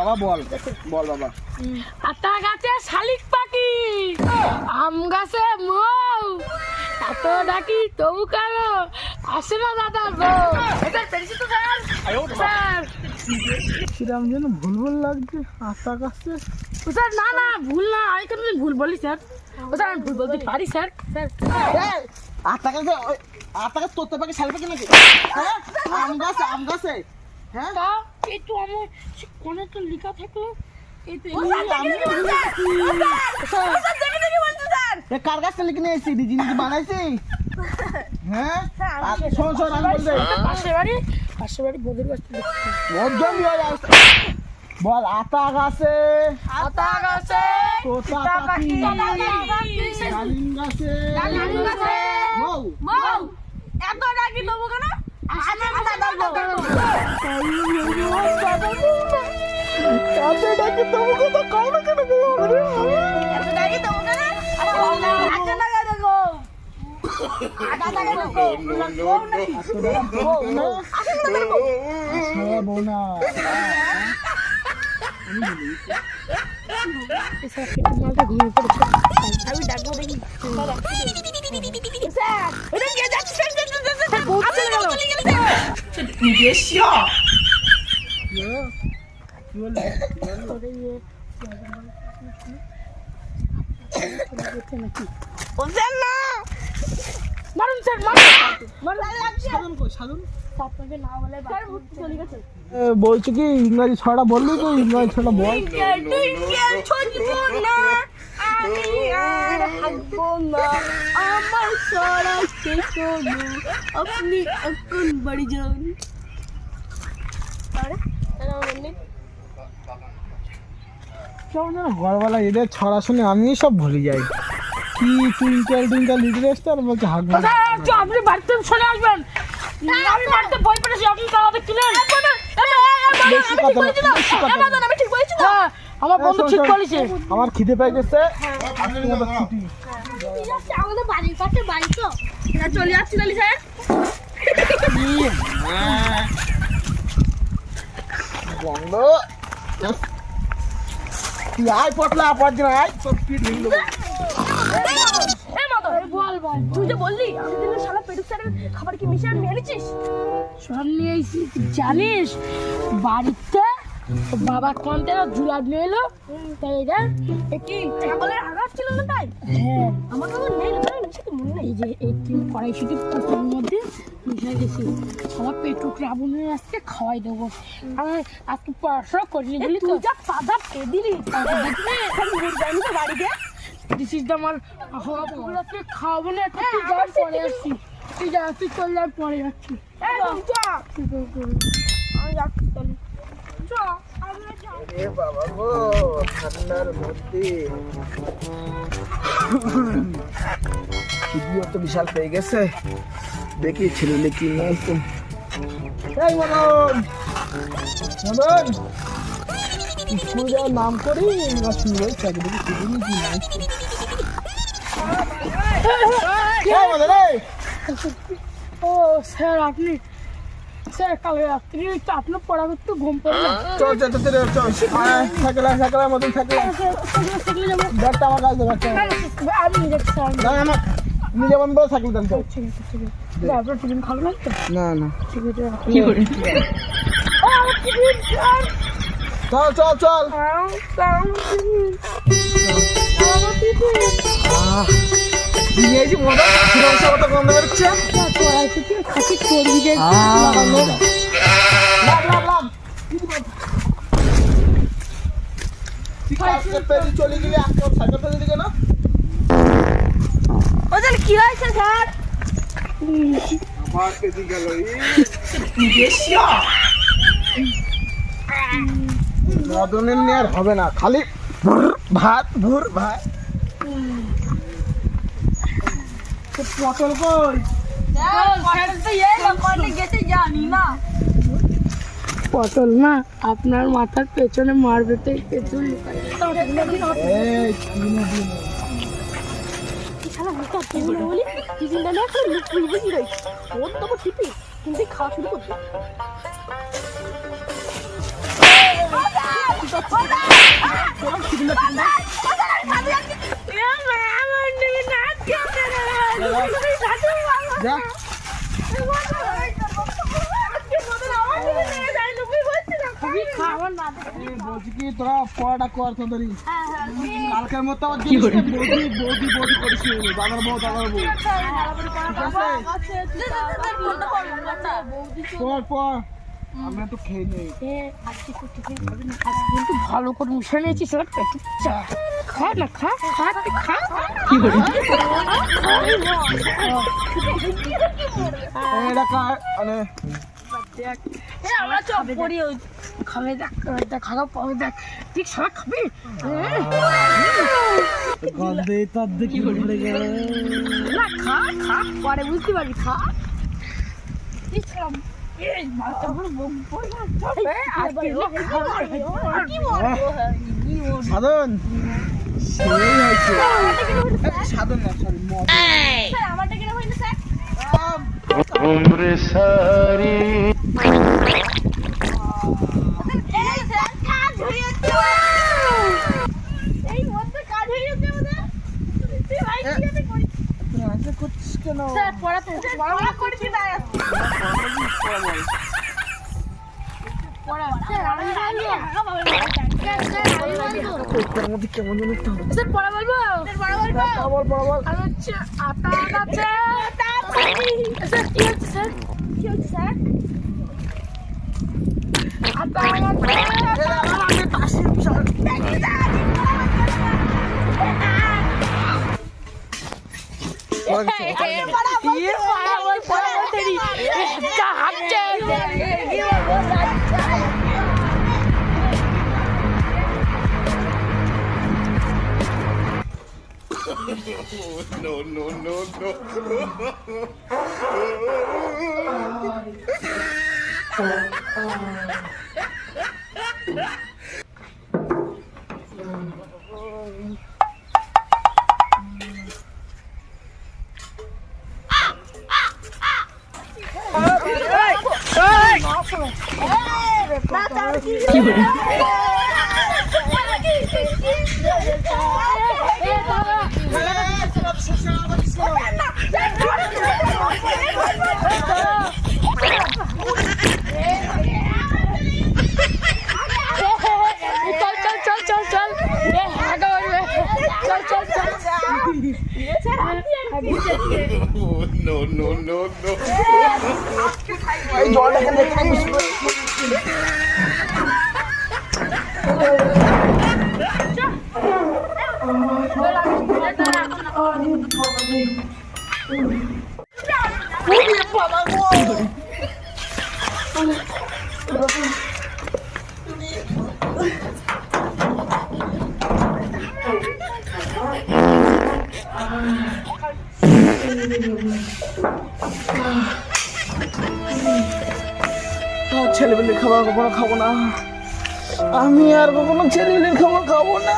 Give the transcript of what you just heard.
বাবা বল বল বাবা। আতা গাছে শালিক পাখি, আম গাছে মৌ, এত ডাকি তবু কেন আসে না দাদা বউ। স্যার পেরেছি তো স্যার। স্যার কিরাম যেন ভুল ভুল লাগছে আতা গাছে। স্যার না না ভুল না, আমি কেন ভুল বলি স্যার? ও স্যার আমি ভুল বলতে পারি স্যার। স্যার আতা গাছে আতা গাছ তোতে পাখি শালিক পাখি নাকি? হ্যাঁ আম গাছে হ্যাঁ তা এই তো আমার কোনে তো লেখা থাকলো। এই তো কার গাছটা লিখে নিয়ে এসেছি ডিজি নিজে বানাইছি। হ্যাঁ শোন শোন আমি বলতে পাশে বাড়ি বদের গাছ বল আতা গাছে তোতা পাখি ডালিম গাছে মৌ এত ডাকি তবু কেন আমি ডাকবো দেখি বলছি কি ইংরাজি ছড়া বললি তো ইংরাজি ছড়া বল। আমার সারা শেষ হলো আপনি এখন বাড়ি যান। কেমন যেন গড়বেলা এদের ছড়া শুনে আমি সব ভুলে যাই। কি টুইঙ্কেল লিটল স্টার বলছে হাগ আপনি বাড়িতে চলে আসবেন। আমি বাড়িতে বই পড়েছি, আপনি তো আমাদের কিনে আমার বন্ধু ঠিক বলেছে। আমার খিদে পেয়ে গেছে। আমাদের বাড়ির পাশে বাড়ি তো চলে যাচ্ছি নালি স্যার। বন্ধ তুই আয় পটলা পটলা আয় তোর পিঠ ভেঙে দেবো। বল তুই যে বললি আমি দিন শালা পেটুক স্যারের খাবার কি মিশে নিয়ে এনেছিস? সব নিয়ে এসেছি। জানিস বাড়িতে বাবা কোনটা ঝুলা নিয়ে এলো তাই এটা কি ছাগলের আঘাত ছিল না তাই? হ্যাঁ আমার বাবা নেই মনে নেই যে এই কড়াইশুটি পুকুরের মধ্যে মিশে গেছি। সবার পেটুক রাবণের আজকে খাওয়াই দেবো। আমি আজকে পড়াশোনা করিনি বলি তো যা পাদা পেয়ে দিলি বাড়িতে। দিস ইজ দ্য আমার আজকে খাওয়াবো না। তুই যাওয়ার পরে আসছি, তুই যা তুই চলে যাওয়ার পরে যাচ্ছি। আমি যাচ্ছি তাহলে বাবা গো ঠান্ডার মধ্যে খিদিও তো বিশাল পেয়ে গেছে। দেখি ছেলে কি নিয়ে এসছে। এই মদন মদন স্কুল যাওয়ার নাম করি না শুনবো চাকরি দেখি খিদি নিয়ে কি নিয়ে এসছে। ও স্যার আপনি স্যার কাল রাত্রি আপনার পড়া করতে ঘুম পড়লো। চল চল চল চল থাকলাম মতন থাকলাম ব্যাগটা আমার কাছে আমি নিজে না আমার নিজে বন্ধ থাকলে দেন চল। ঠিক আছে ঠিক আছে আপনার টিফিন খাবো না তো? না না ঠিক আছে চল চল চল নিয়েছি মজা কত গন্ধ বেরোচ্ছে। খাসি করবি যে চলে গেলে সাইকেল ফেলে দিকে না ওদের কি হয়েছে স্যার? আমার পেদি গেল মদনের নিয়ে আর হবে না, খালি ভাত ভুর ভাত। পটল কই? পটল না আপনার মাথার পেছনে মারবে তো পেছন খাওয়া শুরু করতে বলছি কি তোরা পড়াটা কর তাড়াতাড়ি হ্যাঁ হ্যাঁ কালকের মতো আবার কি বৌদি বৌদি বৌদি করিস দাদার বউ পর পর আমরা তো খেয়ে নেই আজকে কিন্তু ভালো করে মিশে নিয়েছি সেটা পেটে চা খা না খা খা তুই খা কি বলি এটা মানে আমরা চপ করি খাবে দেখ খাওয়া পাবে দেখ ঠিক সারা খাবি গন্ধে তার দেখি ভরে গেল না খা খা পরে বুঝতে পারবি খা ঠিক সারা এই মাথা পুরো বম পড়ে সাধন সেই হয়েছে সাধন না সরি মদ স্যার আমারটা কেন হইলো স্যার उम्र सारी এই স্যার কাজ হয়ে যাচ্ছে এই মধ্যে কাজ হয়ে যাচ্ছে আমাদের তুই ভাই কি আছে করি আচ্ছা করছিস কেন স্যার পড়া করেছি তাই পড়া স্যার আমি তোর মধ্যে কেমন যেন একটা হবে স্যার পড়া বলবো স্যার পড়া বলবো বল বল আর হচ্ছে আটা আছে স্যার কি হচ্ছে স্যার কি হচ্ছে স্যার আটা no no no no no no no no এই জলটাকে দেখে বেশি করে ছেলেবেলের খাবার কখনো খাবো না আমি আর কখনো ছেলেবেলের খাবার খাবো না